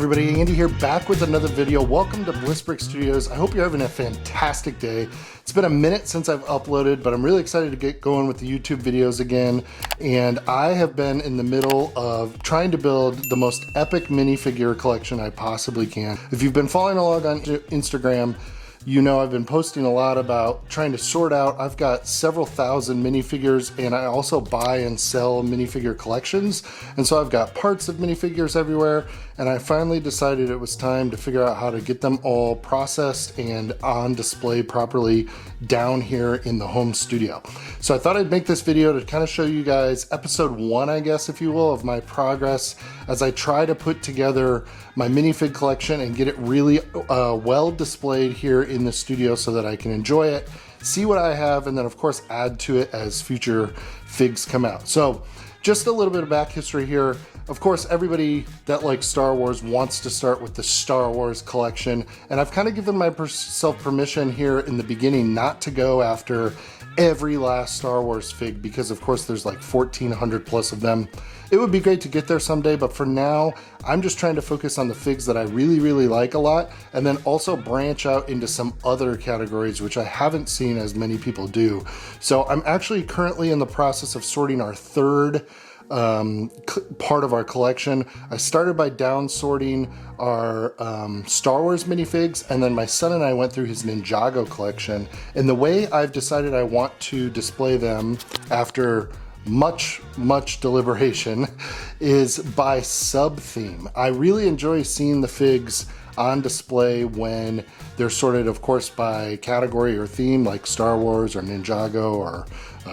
everybody, Andy here, back with another video. Welcome to Bliss Brick Studios. I hope you're having a fantastic day. It's been a minute since I've uploaded, but I'm really excited to get going with the YouTube videos again. And I have been in the middle of trying to build the most epic minifigure collection I possibly can. If you've been following along on Instagram, you know I've been posting a lot about trying to sort out. I've got several thousand minifigures, and I also buy and sell minifigure collections. And so I've got parts of minifigures everywhere, and I finally decided it was time to figure out how to get them all processed and on display properly down here in the home studio. So I thought I'd make this video to kind of show you guys episode 1, I guess, if you will, of my progress as I try to put together my minifig collection and get it really well displayed here in the studio so that I can enjoy it, see what I have, and then of course add to it as future figs come out. So just a little bit of back history here. Of course, everybody that likes Star Wars wants to start with the Star Wars collection, and I've kind of given myself permission here in the beginning not to go after every last Star Wars fig, because of course there's like 1,400 plus of them. It would be great to get there someday, but for now, I'm just trying to focus on the figs that I really like a lot, and then also branch out into some other categories, which I haven't seen as many people do. So I'm actually currently in the process of sorting our third part of our collection. I started by down sorting our Star Wars minifigs, and then my son and I went through his Ninjago collection. And the way I've decided I want to display them after much deliberation is by sub-theme. I really enjoy seeing the figs on display when they're sorted, of course, by category or theme, like Star Wars or Ninjago or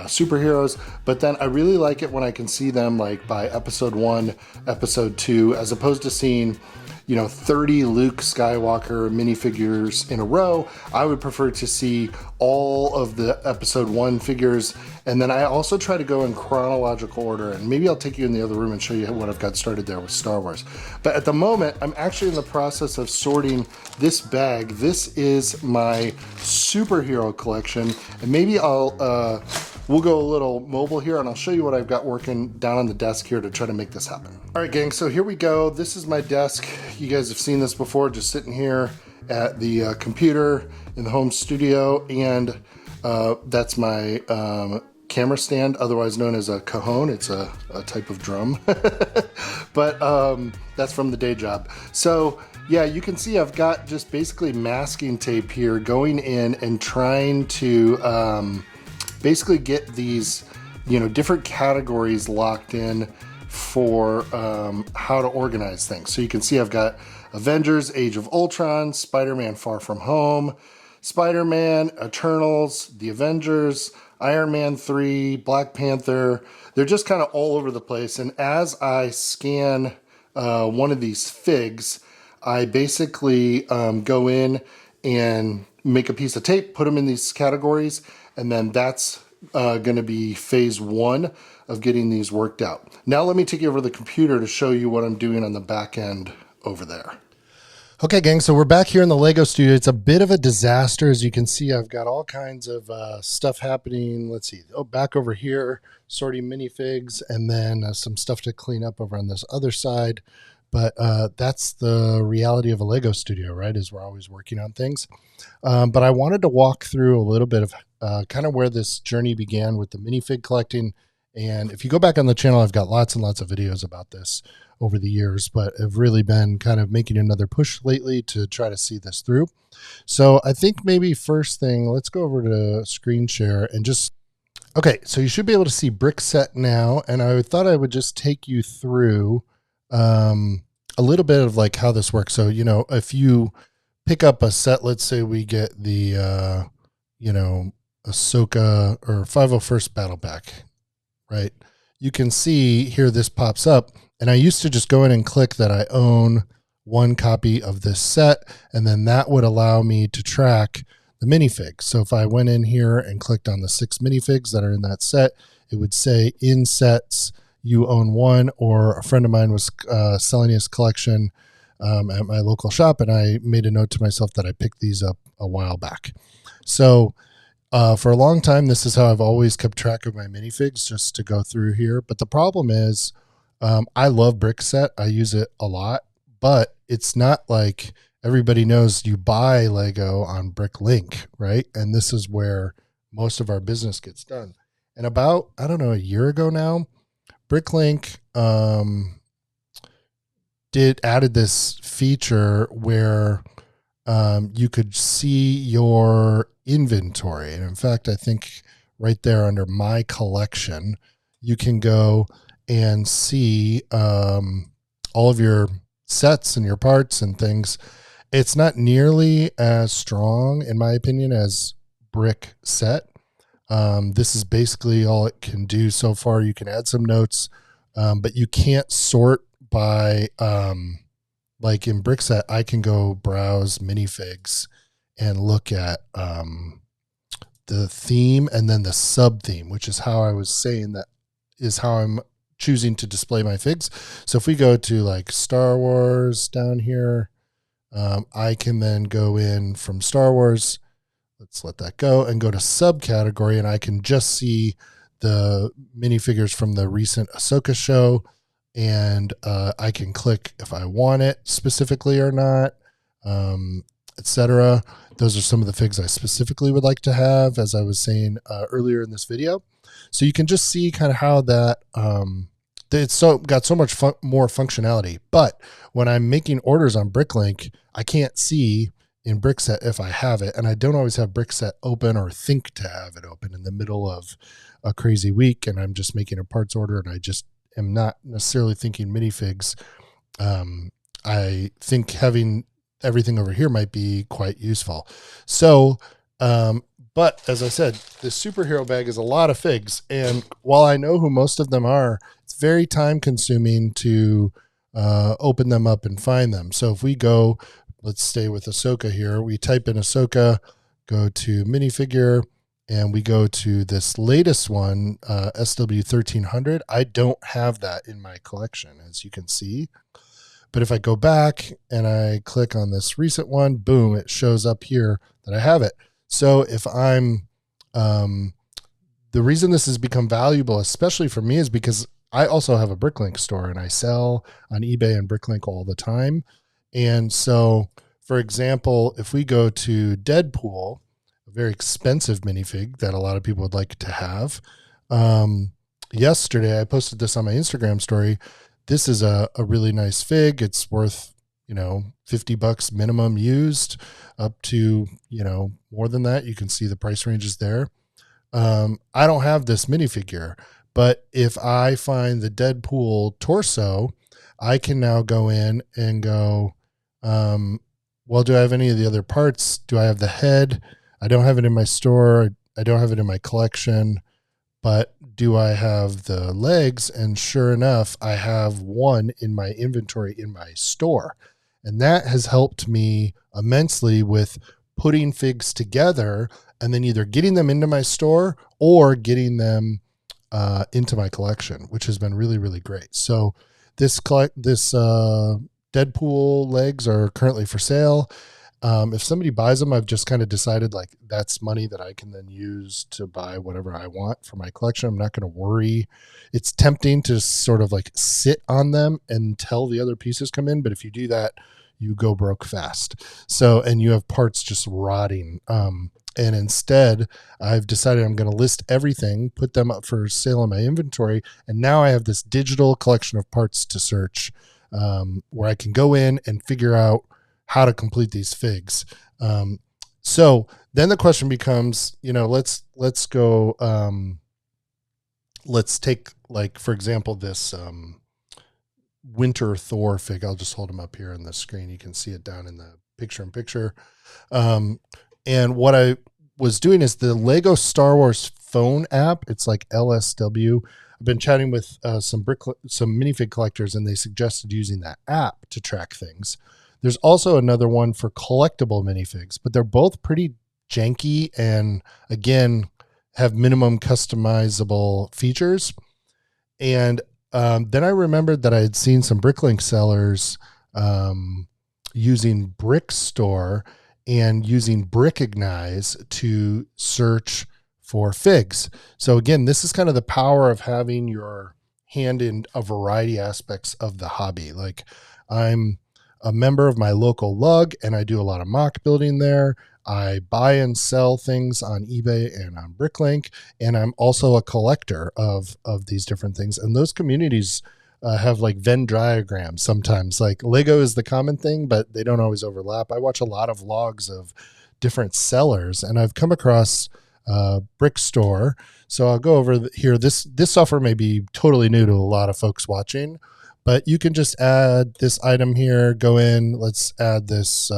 superheroes, but then I really like it when I can see them like by episode 1, episode 2, as opposed to seeing, you know, 30 Luke Skywalker minifigures in a row. I would prefer to see all of the episode 1 figures, and then I also try to go in chronological order, and maybe I'll take you in the other room and show you what I've got started there with Star Wars. But at the moment, I'm actually in the process of sorting this bag. This is my superhero collection, and maybe we'll go a little mobile here, and I'll show you what I've got working down on the desk here to try to make this happen. All right, gang, so here we go. This is my desk. You guys have seen this before, just sitting here at the computer in the home studio, and that's my camera stand, otherwise known as a cajon. It's a type of drum, but that's from the day job. So yeah, you can see I've got just basically masking tape here going in and trying to basically get these, you know, different categories locked in for how to organize things. So you can see I've got Avengers, Age of Ultron, Spider-Man Far From Home, Spider-Man, Eternals, The Avengers, Iron Man 3, Black Panther. They're just kind of all over the place. And as I scan one of these figs, I basically go in and make a piece of tape, put them in these categories, and then that's going to be phase 1 of getting these worked out. Now let me take you over to the computer to show you what I'm doing on the back end over there. Okay, gang, so we're back here in the Lego studio. It's a bit of a disaster. As you can see, I've got all kinds of stuff happening. Let's see. Oh, back over here, sorting minifigs, and then some stuff to clean up over on this other side. But that's the reality of a Lego studio, right? Is we're always working on things. But I wanted to walk through a little bit of kind of where this journey began with the minifig collecting. And if you go back on the channel, I've got lots and lots of videos about this over the years, but I've really been kind of making another push lately to try to see this through. So I think maybe first thing, let's go over to screen share and just, okay, so you should be able to see Brickset now. And I thought I would just take you through a little bit of like how this works. So, you know, if you pick up a set, let's say we get the, you know, Ahsoka or 501st Battle Pack, right? You can see here this pops up, and I used to just go in and click that I own one copy of this set, and then that would allow me to track the minifigs. So if I went in here and clicked on the 6 minifigs that are in that set, it would say in sets you own one, or a friend of mine was selling his collection at my local shop, and I made a note to myself that I picked these up a while back. So for a long time, this is how I've always kept track of my minifigs, just to go through here. But the problem is I love Brickset. I use it a lot, but it's not like everybody knows you buy Lego on Bricklink, right? And this is where most of our business gets done. And about, I don't know, a year ago now, Bricklink added this feature where you could see your inventory. And in fact, I think right there under my collection, you can go and see all of your sets and your parts and things. It's not nearly as strong, in my opinion, as Brickset. This is basically all it can do so far. You can add some notes, but you can't sort by, like in Brickset, I can go browse minifigs and look at the theme and then the sub theme, which is how I was saying that is how I'm choosing to display my figs. So if we go to like Star Wars down here, I can then go in from Star Wars. Let's let that go and go to subcategory, and I can just see the minifigures from the recent Ahsoka show, and I can click if I want it specifically or not, etc. Those are some of the figs I specifically would like to have, as I was saying earlier in this video. So you can just see kind of how that it's got so much more functionality. But when I'm making orders on Bricklink, I can't see in Brickset if I have it, and I don't always have Brickset open or think to have it open in the middle of a crazy week, and I'm just making a parts order, and I just am not necessarily thinking minifigs. I think having everything over here might be quite useful. So, but as I said, the superhero bag is a lot of figs, and while I know who most of them are, it's very time consuming to open them up and find them. So if we go, let's stay with Ahsoka here. We type in Ahsoka, go to minifigure, and we go to this latest one, SW1300. I don't have that in my collection, as you can see. But if I go back and I click on this recent one, boom, it shows up here that I have it. So if I'm, the reason this has become valuable, especially for me, is because I also have a Bricklink store, and I sell on eBay and Bricklink all the time. And so, for example, if we go to Deadpool, a very expensive minifig that a lot of people would like to have, yesterday I posted this on my Instagram story. This is a really nice fig. It's worth, $50 minimum used, up to, more than that. You can see the price ranges there. I don't have this minifigure, but if I find the Deadpool torso, I can now go in and go, well, do I have any of the other parts? Do I have the head? I don't have it in my store. I don't have it in my collection, but do I have the legs? And sure enough, I have one in my inventory in my store. And that has helped me immensely with putting figs together and then either getting them into my store or getting them into my collection, which has been really, really great. So this Deadpool legs are currently for sale. If somebody buys them, I've just kind of decided like that's money that I can then use to buy whatever I want for my collection. I'm not going to worry. It's tempting to sort of like sit on them until the other pieces come in. But if you do that, you go broke fast. So, and you have parts just rotting. And instead I've decided I'm going to list everything, put them up for sale in my inventory. And now I have this digital collection of parts to search, where I can go in and figure out how to complete these figs. So then the question becomes, let's go, let's take, like, for example, this Winter Thor fig. I'll just hold them up here on the screen. You can see it down in the picture-in-picture. And what I was doing is the Lego Star Wars phone app. It's like LSW. I've been chatting with some minifig collectors, and they suggested using that app to track things. There's also another one for collectible minifigs, but they're both pretty janky and, again, have minimum customizable features. And then I remembered that I had seen some Bricklink sellers using Brickstore and using Brickignize to search for figs. So again, this is kind of the power of having your hand in a variety aspects of the hobby. Like I'm a member of my local lug, and I do a lot of mock building there. I buy and sell things on eBay and on Bricklink, and I'm also a collector of these different things. And those communities have like Venn diagrams sometimes. Like Lego is the common thing, but they don't always overlap. I watch a lot of vlogs of different sellers, and I've come across Brickstore. So I'll go over here. This software may be totally new to a lot of folks watching, but you can just add this item here, go in, let's add this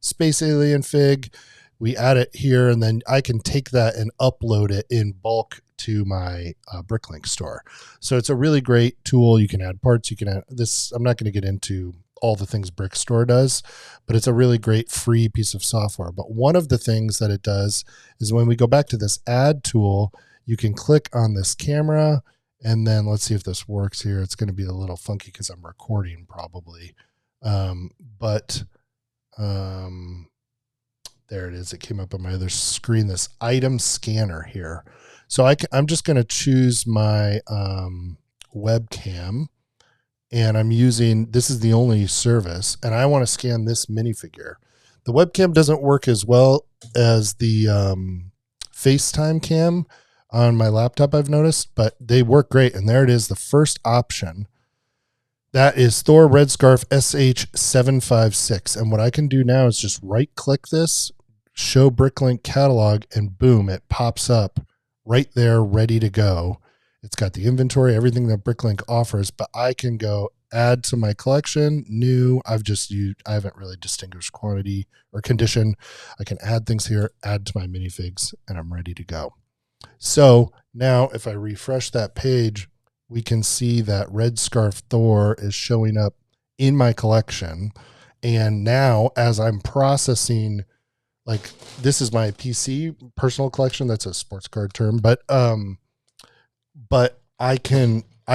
Space Alien fig. We add it here, and then I can take that and upload it in bulk to my Bricklink store. So it's a really great tool. You can add parts, you can add this. I'm not going to get into all the things Brickstore does, but it's a really great free piece of software. But one of the things that it does is when we go back to this add tool, you can click on this camera, and then let's see if this works here. It's going to be a little funky because I'm recording probably. There it is. It came up on my other screen, this item scanner here. So I'm just going to choose my webcam, and I'm using, this is the only service, and I want to scan this minifigure. The webcam doesn't work as well as the FaceTime cam on my laptop, I've noticed, but they work great. And there it is, the first option. That is Thor Red Scarf SH756. And what I can do now is just right click this, show Bricklink catalog, and boom, it pops up right there, ready to go. It's got the inventory, everything that Bricklink offers, but I can go add to my collection, new. I haven't really distinguished quantity or condition. I can add things here, add to my minifigs, and I'm ready to go. So now if I refresh that page, we can see that Red Scarf Thor is showing up in my collection. And now as I'm processing, like this is my PC personal collection, that's a sports card term, but I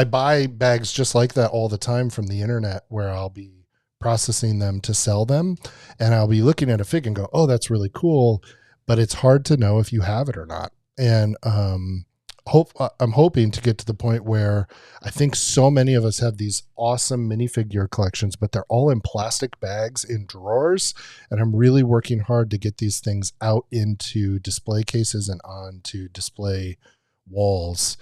buy bags just like that all the time from the internet, where I'll be processing them to sell them, and I'll be looking at a fig and go, oh, that's really cool, but it's hard to know if you have it or not. And I'm hoping to get to the point where I think so many of us have these awesome minifigure collections, but they're all in plastic bags in drawers. And I'm really working hard to get these things out into display cases and onto display walls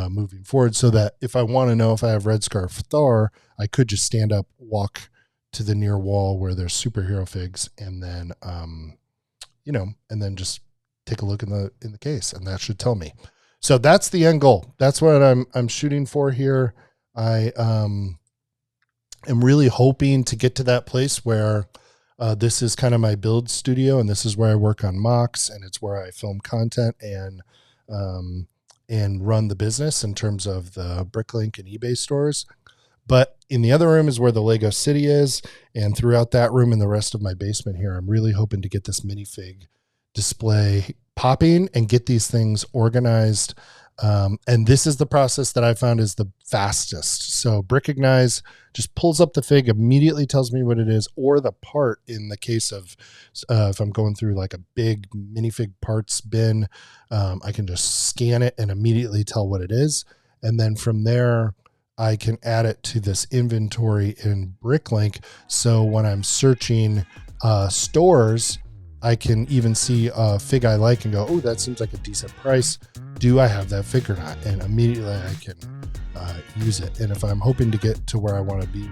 moving forward, so that if I want to know if I have Red Scarf Thor, I could just stand up, walk to the near wall where there's superhero figs, and then and then just take a look in the case, and that should tell me. So that's the end goal. That's what I'm shooting for here. I am really hoping to get to that place where this is kind of my build studio, and this is where I work on mocks, and it's where I film content and run the business in terms of the Bricklink and eBay stores. But in the other room is where the Lego City is, and throughout that room and the rest of my basement here, I'm really hoping to get this minifig display popping and get these things organized. And this is the process that I found is the fastest. So Brickignize just pulls up the fig, immediately tells me what it is, or the part in the case of if I'm going through like a big minifig parts bin, I can just scan it and immediately tell what it is. And then from there, I can add it to this inventory in Bricklink. So when I'm searching stores, I can even see a fig I like and go, oh, that seems like a decent price. Do I have that fig or not? And immediately I can use it. And if I'm hoping to get to where I want to be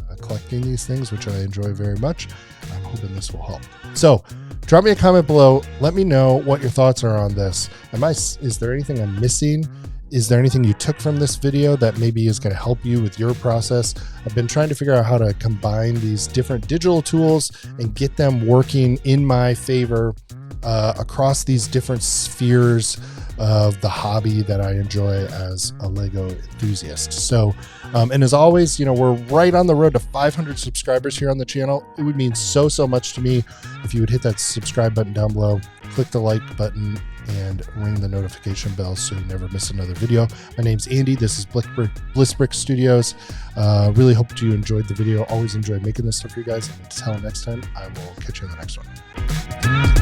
with collecting these things, which I enjoy very much, I'm hoping this will help. So drop me a comment below. Let me know what your thoughts are on this. Is there anything I'm missing? Is there anything you took from this video that maybe is going to help you with your process? I've been trying to figure out how to combine these different digital tools and get them working in my favor across these different spheres of the hobby that I enjoy as a Lego enthusiast. So, and as always, we're right on the road to 500 subscribers here on the channel. It would mean so much to me if you would hit that subscribe button down below, click the like button, and ring the notification bell so you never miss another video. My name's Andy. This is Bliss Brick Studios. Really hope you enjoyed the video. Always enjoy making this stuff for you guys. And until next time, I will catch you in the next one.